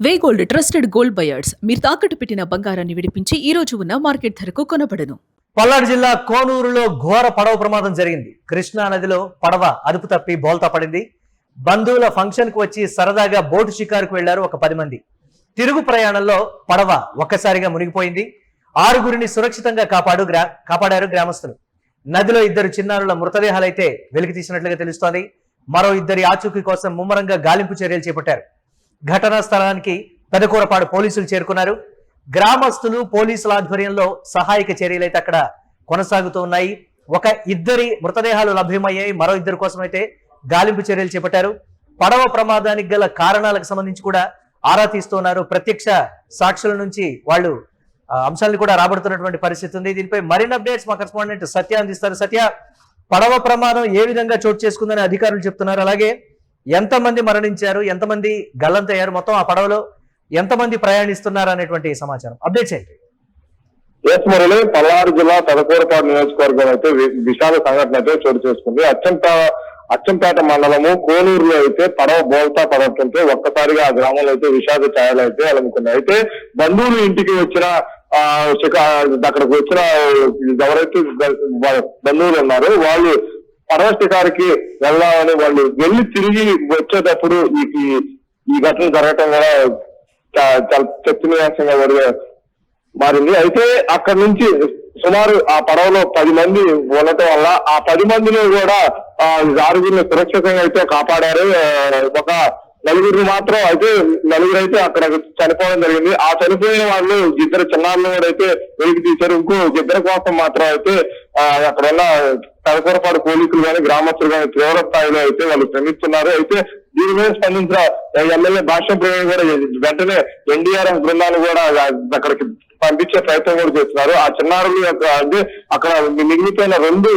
వే gold trusted gold buyers మీరు తాకట్టు పెట్టిన బంగారాన్ని విడిపించి ఈ రోజు ఉన్న మార్కెట్ ధరకు కొనబడను. పల్నాడు జిల్లా కోనూరులో ఘోర పడవ ప్రమాదం జరిగింది. కృష్ణా నదిలో పడవ అదుపు తప్పి బోల్తా పడింది. బంధువుల ఫంక్షన్ కు వచ్చి సరదాగా బోటు షికారుకు వెళ్లారు ఒక 10 మంది. తిరుగు ప్రయాణంలో పడవ ఒక్కసారిగా మునిగిపోయింది. 6గురిని సురక్షితంగా కాపాడారు గ్రామస్తులు. నదిలో 2 చిన్నారుల మృతదేహాలైతే వెలికి తీసినట్లుగా తెలుస్తోంది. మరో 2 ఆచూకీ కోసం ముమ్మరంగా గాలింపు చర్యలు చేపట్టారు. ఘటనా స్థలానికి పెదకూరపాడు పోలీసులు చేరుకున్నారు. గ్రామస్తులు పోలీసుల ఆధ్వర్యంలో సహాయక చర్యలు అయితే అక్కడ కొనసాగుతూ ఉన్నాయి. 2 మృతదేహాలు లభ్యమయ్యాయి. మరో 2 కోసం అయితే గాలింపు చర్యలు చేపట్టారు. పడవ ప్రమాదానికి గల కారణాలకు సంబంధించి కూడా ఆరా తీస్తున్నారు. ప్రత్యక్ష సాక్షుల నుంచి వాళ్ళు అంశాలను కూడా రాబడుతున్నటువంటి పరిస్థితి ఉంది. దీనిపై మరిన్ని అప్డేట్స్ మా కరెస్పాండెంట్ సత్య అందిస్తారు. సత్య, పడవ ప్రమాదం ఏ విధంగా చోటు చేసుకుందని అధికారులు చెప్తున్నారు? అలాగే ఎంతమంది మరణించారు, ఎంతమంది గల్లంతయ్యారు, మొత్తం ఆ పడవలో ఎంతమంది ప్రయాణిస్తున్నారు అనేటువంటి సమాచారం అప్డేట్ చేయండి. మురళి, పల్నాడు జిల్లా పెదకూరపాడు నియోజకవర్గం అయితే విషాద సంఘటన అయితే చోటు చేసుకుంది. అచ్చంపేట మండలము కోనూరులో అయితే పడవ బోల్తా పడవడంతో ఒక్కసారిగా ఆ గ్రామంలో అయితే విషాద ఛాయలు అయితే అలుముకున్నాయి. అయితే బంధువులు ఇంటికి వచ్చిన అక్కడికి వచ్చిన ఎవరైతే బంధువులు ఉన్నారో వాళ్ళు పడవ షికారుకి వెళ్దామని వాళ్ళు వెళ్లి తిరిగి వచ్చేటప్పుడు ఈ ఘటన జరగటం కూడా చాలా చర్చనీయాంశంగా మారింది. అయితే అక్కడ నుంచి సుమారు ఆ పడవలో 10 మంది ఉండటం వల్ల ఆ 10 మందిని కూడా 6గురిని సురక్షితంగా అయితే కాపాడారు. ఒక 4గురు మాత్రం అయితే 4గురు అయితే అక్కడ చనిపోవడం జరిగింది. ఆ చనిపోయిన వాళ్ళు 2 చిన్నారులు కూడా అయితే వెలికి తీశారు. ఇంకో 2 కోసం మాత్రం అయితే అక్కడ ఉన్న పెదకూరపాడు పోలీసులు కానీ గ్రామస్తులు కానీ తీవ్ర స్థాయిలో అయితే వాళ్ళు శ్రమిస్తున్నారు. అయితే దీని మీద స్పందించిన ఎమ్మెల్యే భాష ప్రేమి కూడా వెంటనే ఎన్డీఆర్ఎఫ్ బృందాలు కూడా అక్కడికి పంపించే ప్రయత్నం కూడా చేస్తున్నారు. ఆ చిన్నారులు అంటే అక్కడ మిగిలిపోయిన 2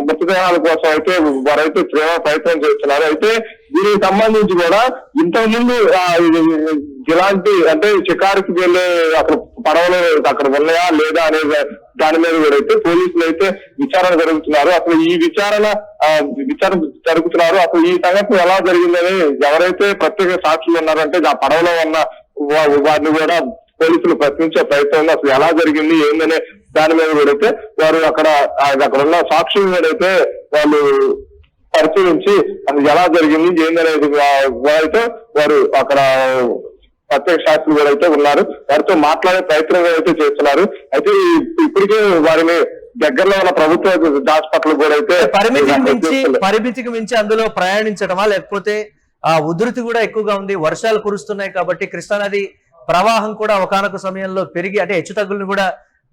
మృతదేహాల కోసం అయితే వారైతే తీవ్ర ప్రయత్నం చేస్తున్నారు. అయితే దీనికి సంబంధించి కూడా ఇంతకుముందు ఇలాంటి అంటే షికారుకి వెళ్ళే అక్కడ పడవలు అక్కడ ఉన్నాయా లేదా అనే దాని మీద కూడా అయితే పోలీసులు అయితే విచారణ జరుగుతున్నారు. అసలు ఈ విచారణ జరుగుతున్నారు. అసలు ఈ సంఘటన ఎలా జరిగిందని ఎవరైతే ప్రత్యేక సాక్షులు ఉన్నారంటే ఆ పడవలో ఉన్న వారిని కూడా పోలీసులు ప్రశ్నించే ప్రయత్నంలో అసలు ఎలా జరిగింది ఏందనే దాని మీద కూడా అయితే వారు అక్కడ ఉన్న సాక్షులు కూడా అయితే వాళ్ళు పరిశీలించి అది ఎలా జరిగింది ఏందనేది అయితే వారు అక్కడ ప్రత్యేక సాక్షులు కూడా అయితే ఉన్నారు. వారితో మాట్లాడే ప్రయత్నం అయితే చేస్తున్నారు. అయితే ఇప్పటికే వారిని దగ్గరలో ఉన్న ప్రభుత్వ హాస్పిటల్ కూడా అయితే పరిమితికి మించి అందులో ప్రయాణించడమా లేకపోతే ఆ ఉధృతి కూడా ఎక్కువగా ఉంది, వర్షాలు కురుస్తున్నాయి కాబట్టి కృష్ణానది ప్రవాహం కూడా ఒకానొక సమయంలో పెరిగి అంటే హెచ్చుతగ్గులను కూడా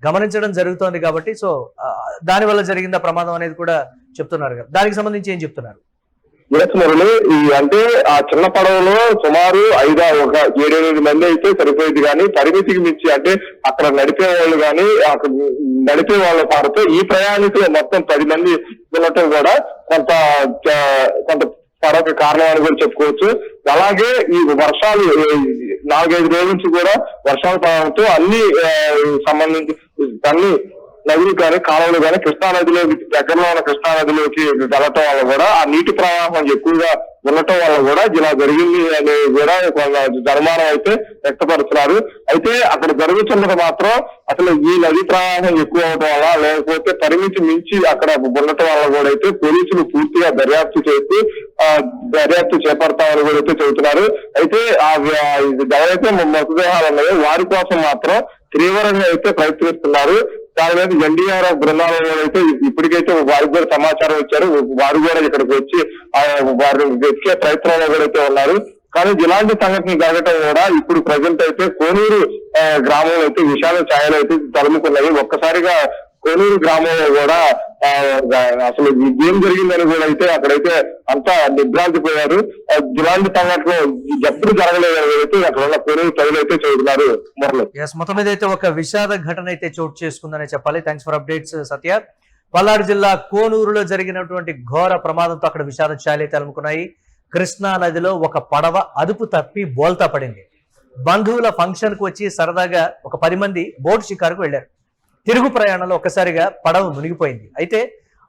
గమనించడం జరుగుతోంది కాబట్టి సో దాని వల్ల జరిగిందా ప్రమాదం అనేది కూడా చెప్తున్నారు కదా, దానికి సంబంధించి ఏం చెప్తున్నారు? మురళి, అంటే ఆ చిన్న పడవలో సుమారు 7-8 మంది అయితే సరిపోయేది కానీ పరిమితికి మించి అంటే అక్కడ నడిపే వాళ్ళు కానీ అక్కడ నడిపే వాళ్ళ పారితే ఈ ప్రయాణికులు మొత్తం 10 మంది ఉండటం కూడా కొంత పడవకి కారణం అని కూడా చెప్పుకోవచ్చు. అలాగే ఈ వర్షాలు 4-5 రోజుల నుంచి కూడా వర్షాలు పడడంతో అన్ని సంబంధించి అన్ని నదులు కానీ కాలువలు కానీ కృష్ణానదిలో దగ్గరలో ఉన్న కృష్ణానదిలోకి వెళ్ళటం వల్ల కూడా ఆ నీటి ప్రవాహం ఎక్కువగా ఉండటం వల్ల కూడా ఇలా జరిగింది అని కూడా ధర్మానం అయితే వ్యక్తపరుస్తున్నారు. అయితే అక్కడ జరుగుతున్నది మాత్రం అసలు ఈ నది ప్రవాహం ఎక్కువ అవడం వల్ల లేకపోతే పరిమితి మించి అక్కడ ఉండటం వల్ల కూడా అయితే పోలీసులు పూర్తిగా దర్యాప్తు చేపడతామని కూడా అయితే చెబుతున్నారు. అయితే ఎవరైతే మృతదేహాలు ఉన్నాయో వారి కోసం మాత్రం తీవ్రంగా అయితే ప్రయత్నిస్తున్నారు. దాని మీద ఎన్డీఆర్ఎఫ్ బృందాలలో అయితే ఇప్పటికైతే వారికి కూడా సమాచారం ఇచ్చారు. వారు కూడా ఇక్కడికి వచ్చి వారిని వెతికే ప్రయత్నంలో కూడా అయితే ఉన్నారు. కానీ ఇలాంటి సంఘటన జరగటం కూడా ఇప్పుడు ప్రజెంట్ అయితే కోనూరు గ్రామంలో అయితే విషాద ఛాయలు అయితే తలుముకున్నాయి. ఒక్కసారిగా కోనూరు గ్రామంలో కూడా అసలు ఏం జరిగిందని కూడా అయితే అక్కడైతే అంతా నిద్రాంతిపోయారు. ఇలాంటి సంఘటన ఎప్పుడు జరగలేదని అయితే అక్కడ ఉన్న కోనూరు ప్రజలు అయితే చెబుతున్నారు. మొత్తం మీద అయితే ఒక విషాద ఘటన అయితే చోటు చేసుకుందని చెప్పాలి. థ్యాంక్స్ ఫర్ అప్డేట్స్ సత్య. పల్నాడు జిల్లా కోనూరులో జరిగినటువంటి ఘోర ప్రమాదంతో అక్కడ విషాద ఛాయలు అయితే అలుముకున్నాయి. కృష్ణా నదిలో ఒక పడవ అదుపు తప్పి బోల్తా పడింది. బంధువుల ఫంక్షన్ కు వచ్చి సరదాగా ఒక 10 మంది బోటు షికారుకు వెళ్లారు. తిరుగు ప్రయాణంలో ఒక్కసారిగా పడవ మునిగిపోయింది. అయితే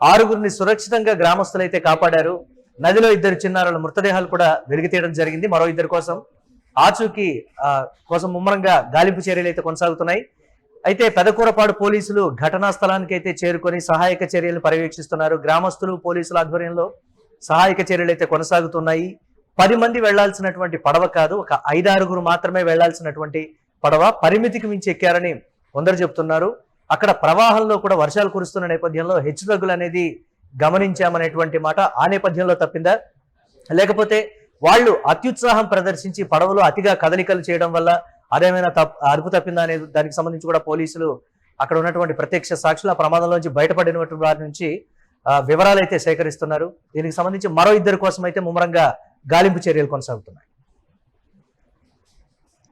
6గురిని సురక్షితంగా గ్రామస్తులైతే కాపాడారు. నదిలో 2 చిన్నారుల మృతదేహాలు కూడా వెలికి తీయడం జరిగింది. మరో 2 కోసం ఆచూకీ కోసం ముమ్మరంగా గాలింపు చర్యలు అయితే కొనసాగుతున్నాయి. అయితే పెదకూరపాడు పోలీసులు ఘటనా స్థలానికి అయితే చేరుకొని సహాయక చర్యలు పర్యవేక్షిస్తున్నారు. గ్రామస్తులు పోలీసుల ఆధ్వర్యంలో సహాయక చర్యలు అయితే కొనసాగుతున్నాయి. 10 మంది వెళ్లాల్సినటువంటి పడవ కాదు, ఒక 5-6 మాత్రమే వెళ్లాల్సినటువంటి పడవ పరిమితికి మించి ఎక్కారని కొందరు చెప్తున్నారు. అక్కడ ప్రవాహంలో కూడా వర్షాలు కురుస్తున్న నేపథ్యంలో హెచ్చుతగ్గులు అనేది గమనించామనేటువంటి మాట ఆ నేపథ్యంలో తప్పిందా, లేకపోతే వాళ్ళు అత్యుత్సాహం ప్రదర్శించి పడవలో అతిగా కదలికలు చేయడం వల్ల అదేమైనా అదుపు తప్పిందా అనే దానికి సంబంధించి కూడా పోలీసులు అక్కడ ఉన్నటువంటి ప్రత్యక్ష సాక్షులు ఆ ప్రమాదంలోంచి బయటపడినటువంటి వారి నుంచి వివరాలు అయితే సేకరిస్తున్నారు. దీనికి సంబంధించి మరో 2 కోసం అయితే ముమ్మరంగా గాలింపు చర్యలు కొనసాగుతున్నాయి.